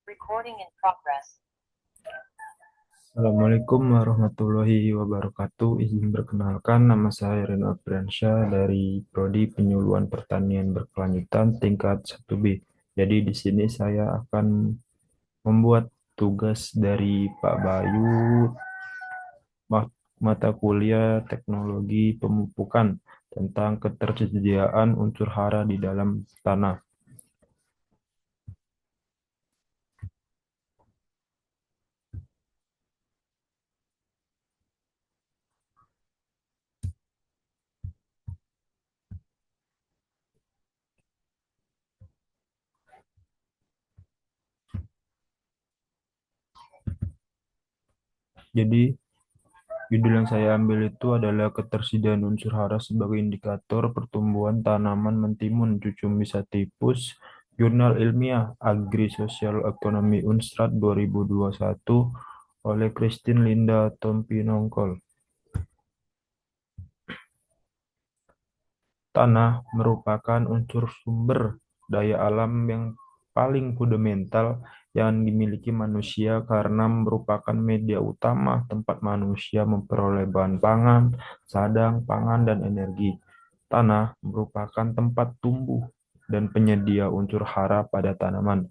Recording in progress. Assalamualaikum warahmatullahi wabarakatuh. Izin perkenalkan, nama saya Reno Apriansyah dari Prodi Penyuluhan Pertanian Berkelanjutan tingkat 1B. Jadi di sini saya akan membuat tugas dari Pak Bayu, mata kuliah Teknologi Pemupukan tentang ketersediaan unsur hara di dalam tanah. Jadi judul yang saya ambil itu adalah ketersediaan unsur hara sebagai indikator pertumbuhan tanaman mentimun cucumbi sativus, Jurnal Ilmiah Agri Social Economy Unstrad 2021 oleh Christine Linda Tompinongkol. Tanah merupakan unsur sumber daya alam yang paling fundamental yang dimiliki manusia karena merupakan media utama tempat manusia memperoleh bahan pangan, sadang, pangan, dan energi. Tanah merupakan tempat tumbuh dan penyedia unsur hara pada tanaman.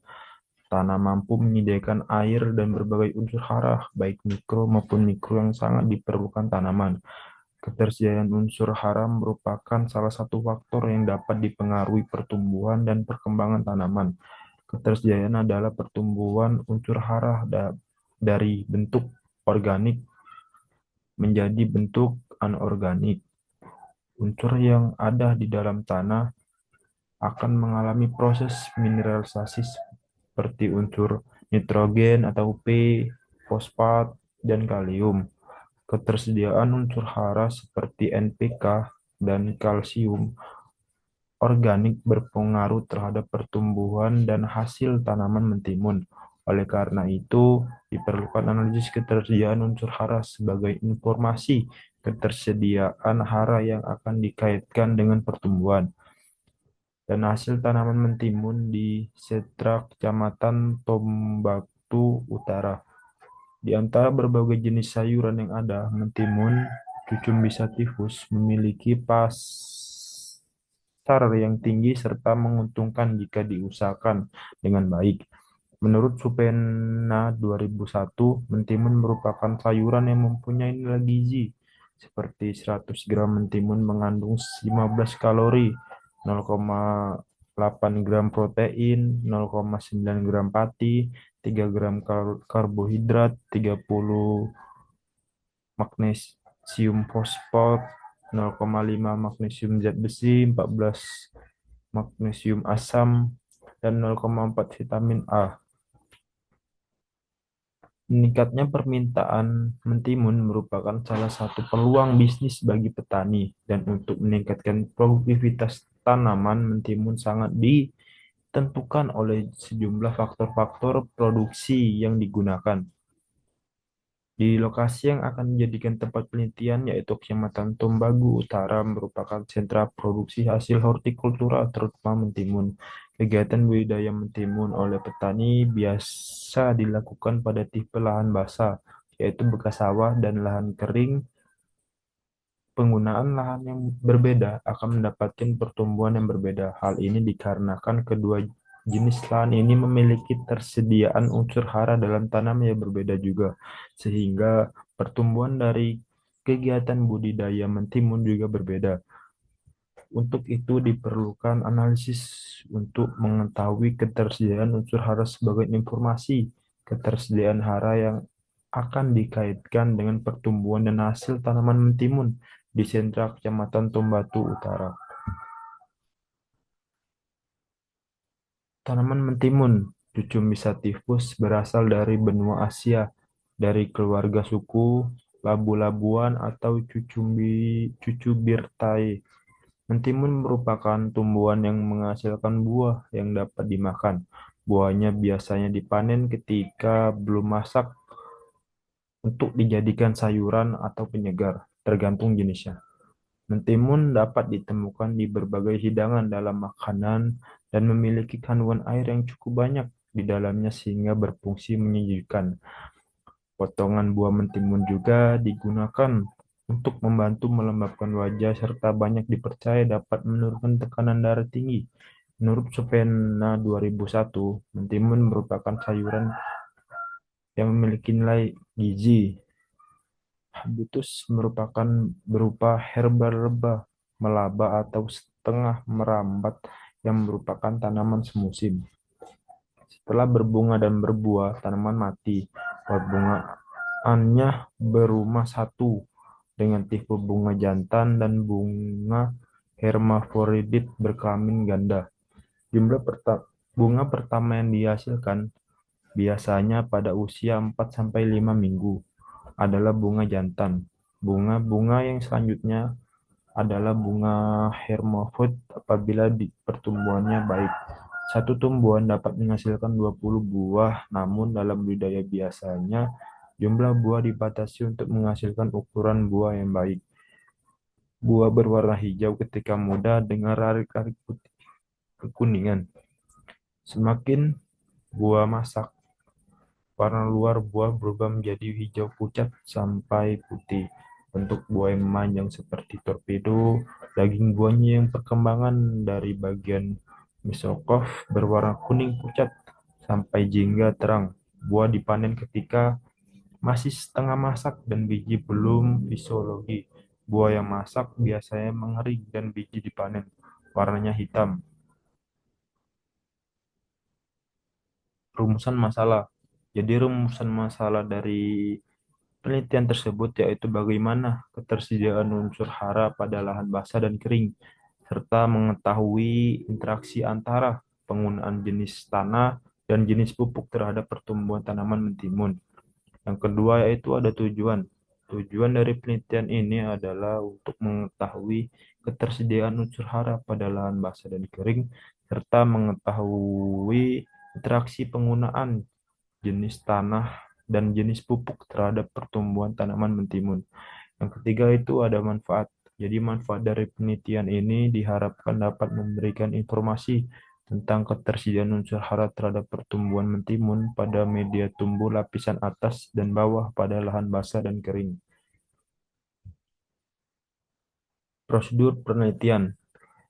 Tanah mampu menyediakan air dan berbagai unsur hara, baik mikro maupun mikro yang sangat diperlukan tanaman. Ketersediaan unsur hara merupakan salah satu faktor yang dapat dipengaruhi pertumbuhan dan perkembangan tanaman. Ketersediaan adalah pertumbuhan unsur hara dari bentuk organik menjadi bentuk anorganik. Unsur yang ada di dalam tanah akan mengalami proses mineralisasi seperti unsur nitrogen atau P, fosfat, dan kalium. Ketersediaan unsur hara seperti NPK dan kalsium organik berpengaruh terhadap pertumbuhan dan hasil tanaman mentimun. Oleh karena itu, diperlukan analisis ketersediaan unsur hara sebagai informasi ketersediaan hara yang akan dikaitkan dengan pertumbuhan dan hasil tanaman mentimun di sentra Kecamatan Tombatu Utara. Di antara berbagai jenis sayuran yang ada, mentimun cucumbis sativus memiliki pasar yang tinggi serta menguntungkan jika diusahakan dengan baik. Menurut Supena 2001, mentimun merupakan sayuran yang mempunyai nilai gizi seperti 100 gram mentimun mengandung 15 kalori, 0,8 gram protein, 0,9 gram pati, 3 gram karbohidrat, 30 magnesium fosfat, 0,5 magnesium zat besi, 14 magnesium asam, dan 0,4 vitamin A. Meningkatnya permintaan mentimun merupakan salah satu peluang bisnis bagi petani, dan untuk meningkatkan produktivitas tanaman mentimun sangat ditentukan oleh sejumlah faktor-faktor produksi yang digunakan. Di lokasi yang akan menjadikan tempat penelitian, yaitu Kecamatan Tombagu Utara, merupakan sentra produksi hasil hortikultura, terutama mentimun. Kegiatan budidaya mentimun oleh petani biasa dilakukan pada tipe lahan basah, yaitu bekas sawah dan lahan kering. Penggunaan lahan yang berbeda akan mendapatkan pertumbuhan yang berbeda. Hal ini dikarenakan kedua jenis lahan ini memiliki tersediaan unsur hara dalam tanam yang berbeda juga, sehingga pertumbuhan dari kegiatan budidaya mentimun juga berbeda. Untuk itu diperlukan analisis untuk mengetahui ketersediaan unsur hara sebagai informasi ketersediaan hara yang akan dikaitkan dengan pertumbuhan dan hasil tanaman mentimun di sentra Kecamatan Tombatu Utara. Tanaman mentimun Cucumis sativus berasal dari benua Asia, dari keluarga suku labu-labuan atau Cucubirtae. Mentimun merupakan tumbuhan yang menghasilkan buah yang dapat dimakan. Buahnya biasanya dipanen ketika belum masak untuk dijadikan sayuran atau penyegar, tergantung jenisnya. Mentimun dapat ditemukan di berbagai hidangan dalam makanan dan memiliki kandungan air yang cukup banyak di dalamnya sehingga berfungsi menyejukkan. Potongan buah mentimun juga digunakan untuk membantu melembabkan wajah serta banyak dipercaya dapat menurunkan tekanan darah tinggi. Menurut Sopena 2001, mentimun merupakan sayuran yang memiliki nilai gizi. Habitus merupakan berupa herba melaba atau setengah merambat yang merupakan tanaman semusim. Setelah berbunga dan berbuah, tanaman mati. Perbungaannya berumah satu dengan tipe bunga jantan dan bunga hermafrodit berkelamin ganda. Jumlah bunga pertama yang dihasilkan biasanya pada usia 4 sampai 5 minggu adalah bunga jantan. Bunga-bunga yang selanjutnya adalah bunga hermafrod apabila pertumbuhannya baik. Satu tumbuhan dapat menghasilkan 20 buah, namun dalam budidaya biasanya jumlah buah dibatasi untuk menghasilkan ukuran buah yang baik. Buah berwarna hijau ketika muda dengan rarik-rarik putih kekuningan. Semakin buah masak, warna luar buah berubah menjadi hijau pucat sampai putih. Bentuk buah yang memanjang seperti torpedo, daging buahnya yang perkembangan dari bagian mesokof berwarna kuning pucat sampai jingga terang. Buah dipanen ketika masih setengah masak dan biji belum fisiologi. Buah yang masak biasanya mengering dan biji dipanen. Warnanya hitam. Rumusan masalah. Jadi rumusan masalah dari penelitian tersebut yaitu bagaimana ketersediaan unsur hara pada lahan basah dan kering, serta mengetahui interaksi antara penggunaan jenis tanah dan jenis pupuk terhadap pertumbuhan tanaman mentimun. Yang kedua yaitu ada tujuan. Tujuan dari penelitian ini adalah untuk mengetahui ketersediaan unsur hara pada lahan basah dan kering, serta mengetahui interaksi penggunaan jenis tanah dan jenis pupuk terhadap pertumbuhan tanaman mentimun. Yang ketiga itu ada manfaat. Jadi manfaat dari penelitian ini diharapkan dapat memberikan informasi tentang ketersediaan unsur hara terhadap pertumbuhan mentimun pada media tumbuh lapisan atas dan bawah pada lahan basah dan kering. Prosedur penelitian.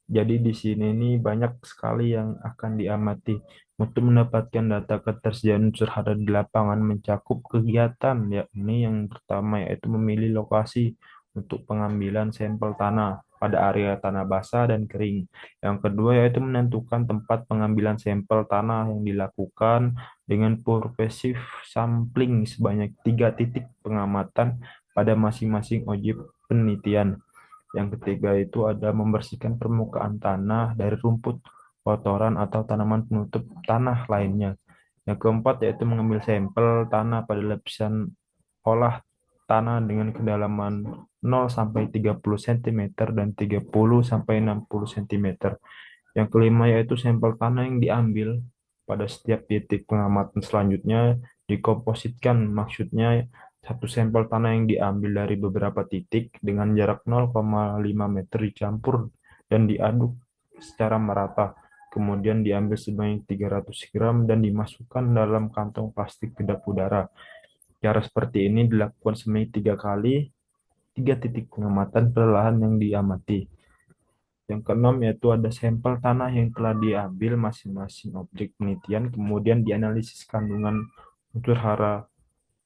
Jadi di sini ini banyak sekali yang akan diamati untuk mendapatkan data ketersediaan unsur hara di lapangan mencakup kegiatan, yakni yang pertama yaitu memilih lokasi untuk pengambilan sampel tanah pada area tanah basah dan kering. Yang kedua yaitu menentukan tempat pengambilan sampel tanah yang dilakukan dengan progresif sampling sebanyak 3 titik pengamatan pada masing-masing objek penelitian. Yang ketiga itu ada membersihkan permukaan tanah dari rumput, kotoran, atau tanaman penutup tanah lainnya. Yang keempat yaitu mengambil sampel tanah pada lapisan olah tanah dengan kedalaman 0 sampai 30 cm dan 30 sampai 60 cm. Yang kelima yaitu sampel tanah yang diambil pada setiap titik pengamatan selanjutnya dikompositkan. Maksudnya satu sampel tanah yang diambil dari beberapa titik dengan jarak 0,5 meter dicampur dan diaduk secara merata. Kemudian diambil sebanyak 300 gram dan dimasukkan dalam kantong plastik kedap udara. Cara seperti ini dilakukan sebanyak 3 kali, 3 titik pengamatan perlahan yang diamati. Yang keenam yaitu ada sampel tanah yang telah diambil masing-masing objek penelitian, kemudian dianalisis kandungan unsur hara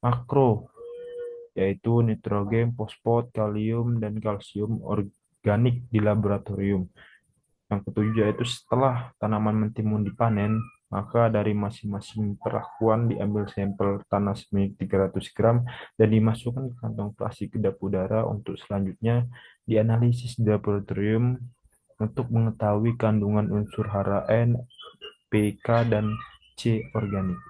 makro, yaitu nitrogen, fosfat, kalium, dan kalsium organik di laboratorium. Yang ketujuh yaitu setelah tanaman mentimun dipanen, maka dari masing-masing perlakuan diambil sampel tanah sebanyak 300 gram dan dimasukkan ke kantong plastik kedap udara untuk selanjutnya dianalisis di laboratorium untuk mengetahui kandungan unsur hara N, P, K, dan C organik.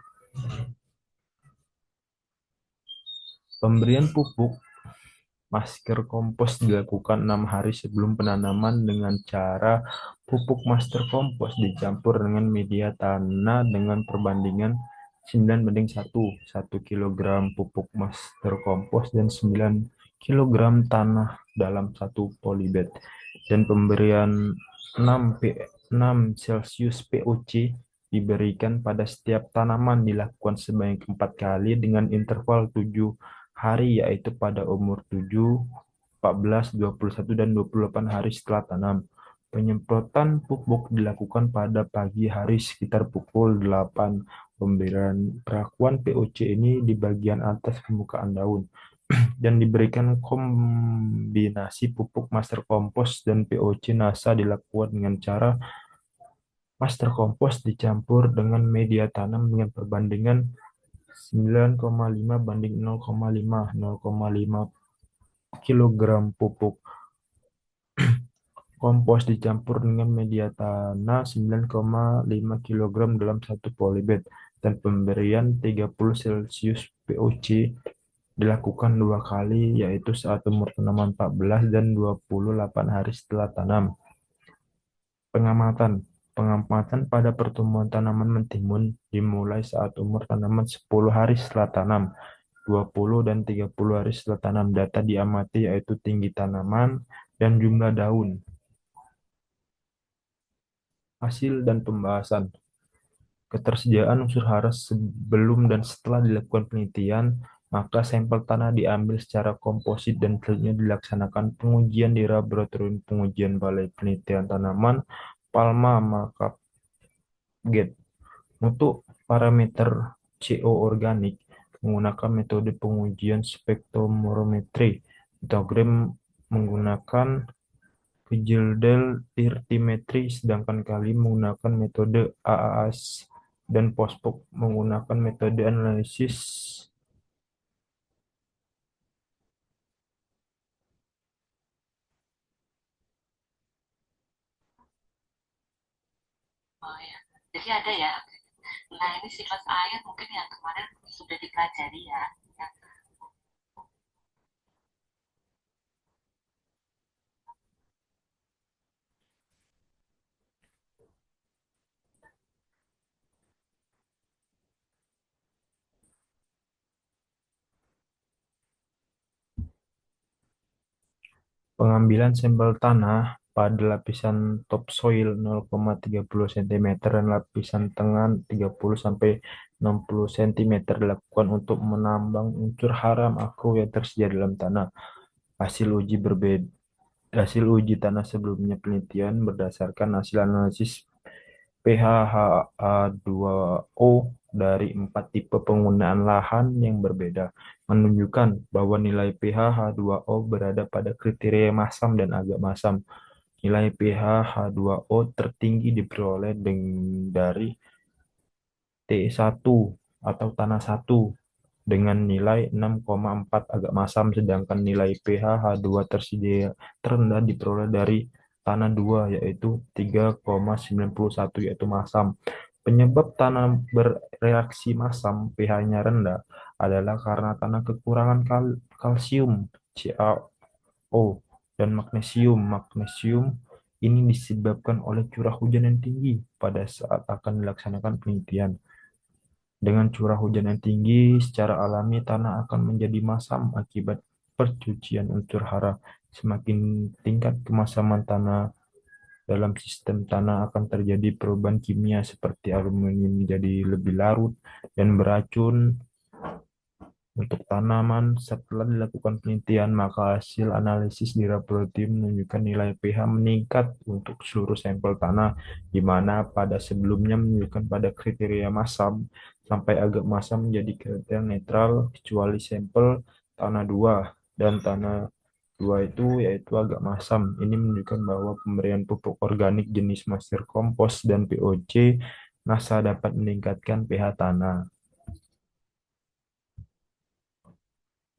Pemberian pupuk masker kompos dilakukan 6 hari sebelum penanaman dengan cara pupuk master kompos dicampur dengan media tanah dengan perbandingan 9:1, 1 kilogram pupuk master kompos dan 9 kilogram tanah dalam satu polybag. Dan pemberian 6 Celsius POC diberikan pada setiap tanaman dilakukan sebanyak 4 kali dengan interval 7 hari, yaitu pada umur 7, 14, 21, dan 28 hari setelah tanam. Penyemprotan pupuk dilakukan pada pagi hari sekitar pukul 8. Pemberian perakuan POC ini di bagian atas permukaan daun dan diberikan kombinasi pupuk master kompos dan POC NASA dilakukan dengan cara master kompos dicampur dengan media tanam dengan perbandingan 9,5 banding 0,5 0,5 kilogram pupuk kompos dicampur dengan media tanah 9,5 kilogram dalam satu polybag dan pemberian 30 Celcius POC dilakukan 2 kali, yaitu saat umur tanaman 14 dan 28 hari setelah tanam. Pengamatan. Pengamatan pada pertumbuhan tanaman mentimun dimulai saat umur tanaman 10 hari setelah tanam, 20 dan 30 hari setelah tanam. Data diamati yaitu tinggi tanaman dan jumlah daun. Hasil dan pembahasan. Ketersediaan unsur hara sebelum dan setelah dilakukan penelitian, maka sampel tanah diambil secara komposit dan selanjutnya dilaksanakan pengujian di laboratorium pengujian Balai Penelitian Tanaman Palma Makapaget. Untuk parameter CO organik menggunakan metode pengujian spektrometri. Hitogram menggunakan Gilden Tirtimetri, sedangkan kali menggunakan metode AAS dan Postpok menggunakan metode analisis Oh ya, jadi ada ya. Nah, ini sifat air mungkin yang kemarin sudah dipelajari ya. Ya. pengambilan sampel tanah pada lapisan topsoil 0,30 cm dan lapisan tengah 30 sampai 60 cm dilakukan untuk menambang unsur hara makro yang tersedia dalam tanah. Hasil uji berbeda Hasil uji tanah sebelumnya penelitian berdasarkan hasil analisis pH H2O dari 4 tipe penggunaan lahan yang berbeda menunjukkan bahwa nilai pH H2O berada pada kriteria masam dan agak masam. Nilai pH H2O tertinggi diperoleh dari T1 atau tanah 1 dengan nilai 6,4 agak masam, sedangkan nilai pH H2 tersedia terendah diperoleh dari tanah 2 yaitu 3,91 yaitu masam. Penyebab tanah bereaksi masam pH-nya rendah adalah karena tanah kekurangan kalsium CaO dan magnesium. Magnesium ini disebabkan oleh curah hujan yang tinggi pada saat akan dilaksanakan penelitian. Dengan curah hujan yang tinggi, secara alami tanah akan menjadi masam akibat percucian unsur hara. Semakin tingkat kemasaman tanah dalam sistem tanah akan terjadi perubahan kimia seperti aluminium menjadi lebih larut dan beracun untuk tanaman. Setelah dilakukan penelitian, maka hasil analisis di laboratorium menunjukkan nilai pH meningkat untuk seluruh sampel tanah, di mana pada sebelumnya menunjukkan pada kriteria masam sampai agak masam menjadi kriteria netral, kecuali sampel tanah 2 dan tanah 2 itu yaitu agak masam. Ini menunjukkan bahwa pemberian pupuk organik jenis master kompos dan POC NASA dapat meningkatkan pH tanah.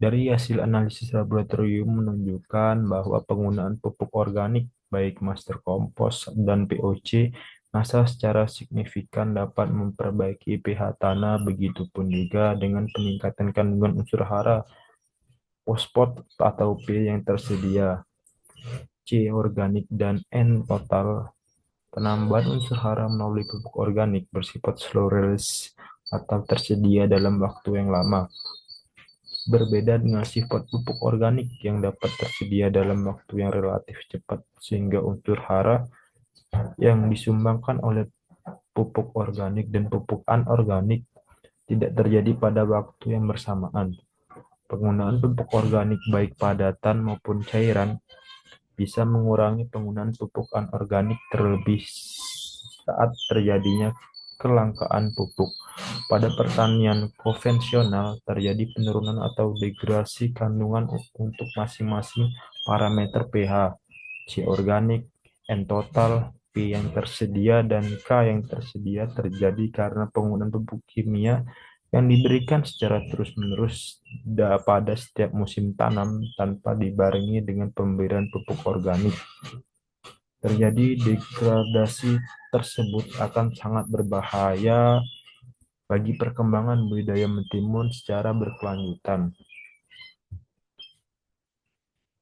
Dari hasil analisis laboratorium menunjukkan bahwa penggunaan pupuk organik baik master kompos dan POC NASA secara signifikan dapat memperbaiki pH tanah, begitupun juga dengan peningkatan kandungan unsur hara fosfat atau P yang tersedia, C organik dan N total. Penambahan unsur hara melalui pupuk organik bersifat slow release atau tersedia dalam waktu yang lama. Berbeda dengan sifat pupuk organik yang dapat tersedia dalam waktu yang relatif cepat, sehingga unsur hara yang disumbangkan oleh pupuk organik dan pupuk anorganik tidak terjadi pada waktu yang bersamaan. Penggunaan pupuk organik baik padatan maupun cairan bisa mengurangi penggunaan pupuk anorganik terlebih saat terjadinya kelangkaan pupuk. Pada pertanian konvensional, terjadi penurunan atau degradasi kandungan untuk masing-masing parameter pH, C organik, N total, P yang tersedia, dan K yang tersedia terjadi karena penggunaan pupuk kimia yang diberikan secara terus-menerus pada setiap musim tanam tanpa dibarengi dengan pemberian pupuk organik. Terjadi degradasi tersebut akan sangat berbahaya bagi perkembangan budidaya mentimun secara berkelanjutan.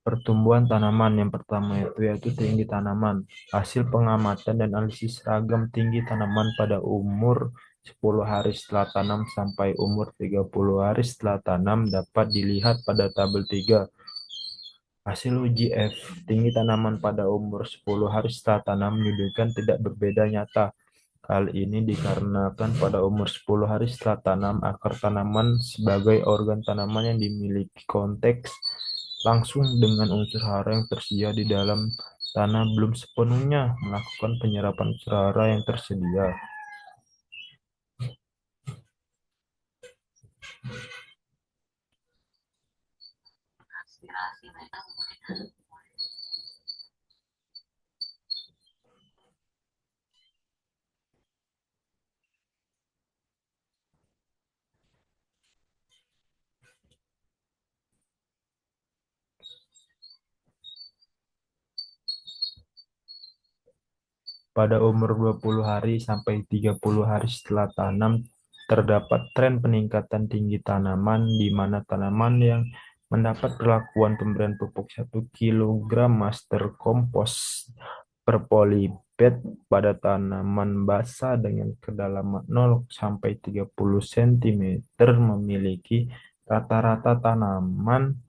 Pertumbuhan tanaman yang pertama yaitu tinggi tanaman. Hasil pengamatan dan analisis ragam tinggi tanaman pada umur 10 hari setelah tanam sampai umur 30 hari setelah tanam dapat dilihat pada tabel 3. Hasil uji F tinggi tanaman pada umur 10 hari setelah tanam menunjukkan tidak berbeda nyata. Hal ini dikarenakan pada umur 10 hari setelah tanam, akar tanaman sebagai organ tanaman yang dimiliki konteks langsung dengan unsur hara yang tersedia di dalam tanah belum sepenuhnya melakukan penyerapan unsur hara yang tersedia. Aspirasi mereka mungkin Pada umur 20 hari sampai 30 hari setelah tanam, terdapat tren peningkatan tinggi tanaman di mana tanaman yang mendapat perlakuan pemberian pupuk 1 kg master kompos per polybed pada tanaman basah dengan kedalaman 0 sampai 30 cm memiliki rata-rata tanaman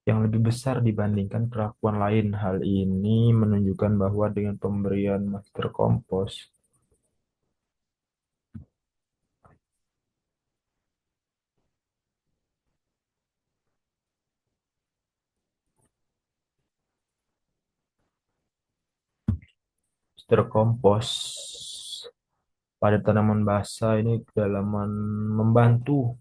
yang lebih besar dibandingkan perlakuan lain. Hal ini menunjukkan bahwa dengan pemberian master kompos, master kompos pada tanaman basah ini kedalaman membantu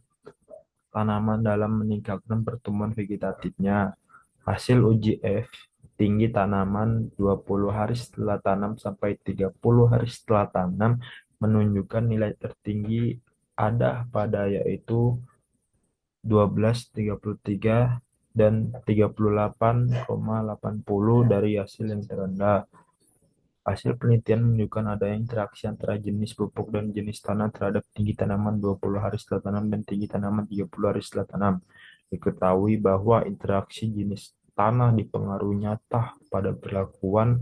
tanaman dalam meningkatkan pertumbuhan vegetatifnya. Hasil uji F tinggi tanaman 20 hari setelah tanam sampai 30 hari setelah tanam menunjukkan nilai tertinggi ada pada yaitu 12, 33, dan 38,80 dari hasil yang terendah. Hasil penelitian menunjukkan adanya interaksi antara jenis pupuk dan jenis tanah terhadap tinggi tanaman 20 hari setelah tanam dan tinggi tanaman 30 hari setelah tanam. Diketahui bahwa interaksi jenis tanah dipengaruhi nyata pada perlakuan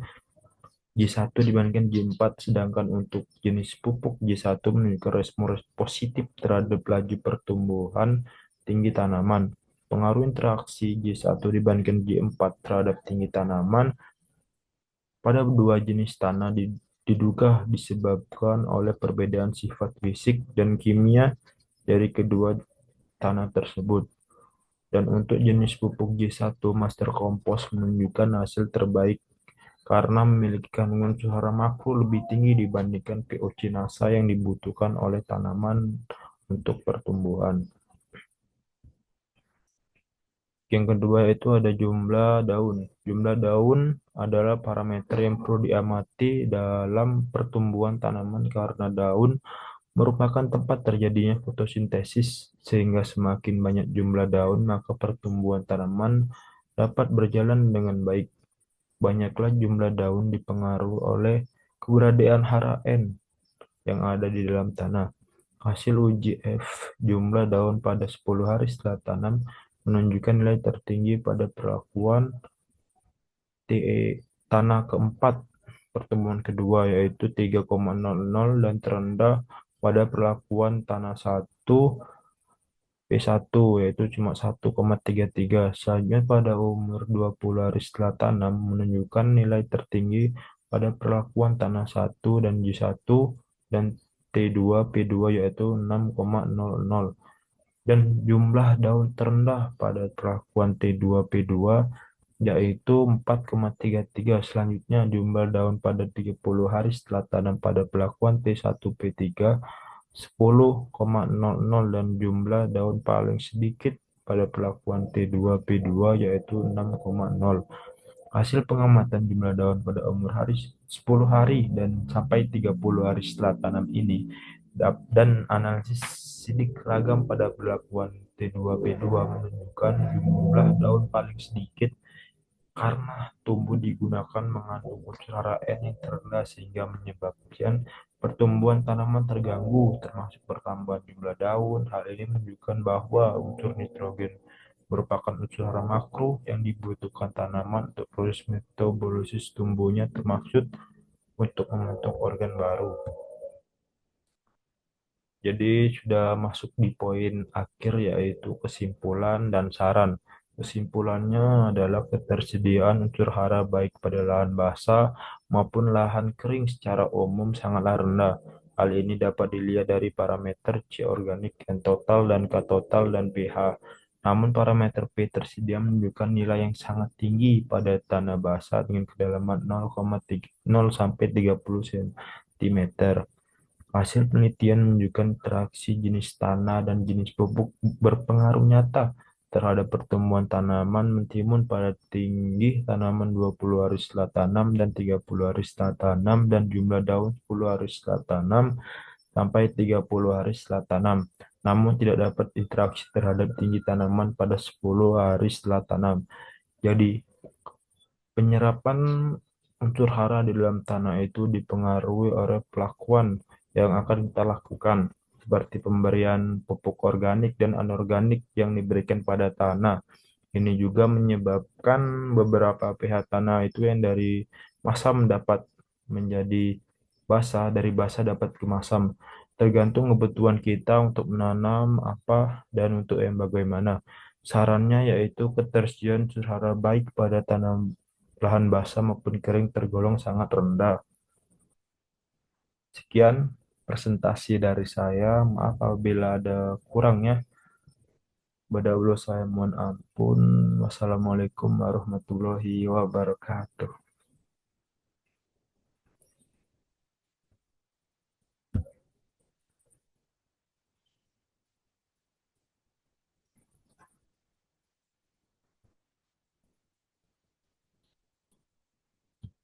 J1 dibandingkan J4, sedangkan untuk jenis pupuk J1 menunjukkan respon positif terhadap laju pertumbuhan tinggi tanaman. Pengaruh interaksi J1 dibandingkan J4 terhadap tinggi tanaman pada dua jenis tanah diduga disebabkan oleh perbedaan sifat fisik dan kimia dari kedua tanah tersebut. Dan untuk jenis pupuk J1 Master Kompos menunjukkan hasil terbaik karena memiliki kandungan unsur hara makro lebih tinggi dibandingkan pOC NASA yang dibutuhkan oleh tanaman untuk pertumbuhan. Yang kedua itu ada jumlah daun. Jumlah daun adalah parameter yang perlu diamati dalam pertumbuhan tanaman karena daun merupakan tempat terjadinya fotosintesis, sehingga semakin banyak jumlah daun maka pertumbuhan tanaman dapat berjalan dengan baik. Banyaklah jumlah daun dipengaruhi oleh keberadaan hara N yang ada di dalam tanah. Hasil uji F jumlah daun pada 10 hari setelah tanam menunjukkan nilai tertinggi pada perlakuan tanah keempat pertemuan kedua yaitu 3,00 dan terendah pada perlakuan tanah 1 P1 yaitu cuma 1,33. Selanjutnya pada umur 20 hari setelah tanam menunjukkan nilai tertinggi pada perlakuan tanah 1 dan J1 dan T2 P2 yaitu 6,00, dan jumlah daun terendah pada perlakuan T2 P2 yaitu 4,33. Selanjutnya jumlah daun pada 30 hari setelah tanam pada perlakuan T1 P3 10,00, dan jumlah daun paling sedikit pada perlakuan T2 P2 yaitu 6,0. Hasil pengamatan jumlah daun pada umur hari 10 hari dan sampai 30 hari setelah tanam ini dan analisis sidik ragam pada perlakuan T2 P2 menunjukkan jumlah daun paling sedikit karena tumbuh digunakan mengandung unsur hara N yang terendah sehingga menyebabkan pertumbuhan tanaman terganggu, termasuk pertambahan jumlah daun. Hal ini menunjukkan bahwa unsur nitrogen merupakan unsur hara makro yang dibutuhkan tanaman untuk proses metabolisis tumbuhnya, termasuk untuk membentuk organ baru. Jadi sudah masuk di poin akhir yaitu kesimpulan dan saran. Kesimpulannya adalah ketersediaan unsur hara baik pada lahan basah maupun lahan kering secara umum sangatlah rendah. Hal ini dapat dilihat dari parameter C organik, N total, dan K total, dan pH. Namun parameter P tersedia menunjukkan nilai yang sangat tinggi pada tanah basah dengan kedalaman 0,0 sampai 30 cm. Hasil penelitian menunjukkan interaksi jenis tanah dan jenis pupuk berpengaruh nyata terhadap pertumbuhan tanaman mentimun pada tinggi tanaman 20 hari setelah tanam dan 30 hari setelah tanam, dan jumlah daun 10 hari setelah tanam sampai 30 hari setelah tanam. Namun tidak dapat interaksi terhadap tinggi tanaman pada 10 hari setelah tanam. Jadi penyerapan unsur hara di dalam tanah itu dipengaruhi oleh pelakuan yang akan kita lakukan, seperti pemberian pupuk organik dan anorganik yang diberikan pada tanah. Ini juga menyebabkan beberapa pH tanah itu yang dari masam dapat menjadi basah, dari basah dapat ke masam. Tergantung kebutuhan kita untuk menanam apa dan untuk yang bagaimana. Sarannya yaitu ketersediaan unsur hara baik pada tanam lahan basah maupun kering tergolong sangat rendah. Sekian presentasi dari saya. Maaf apabila ada kurangnya. Badaullah saya mohon ampun. Wassalamualaikum warahmatullahi wabarakatuh.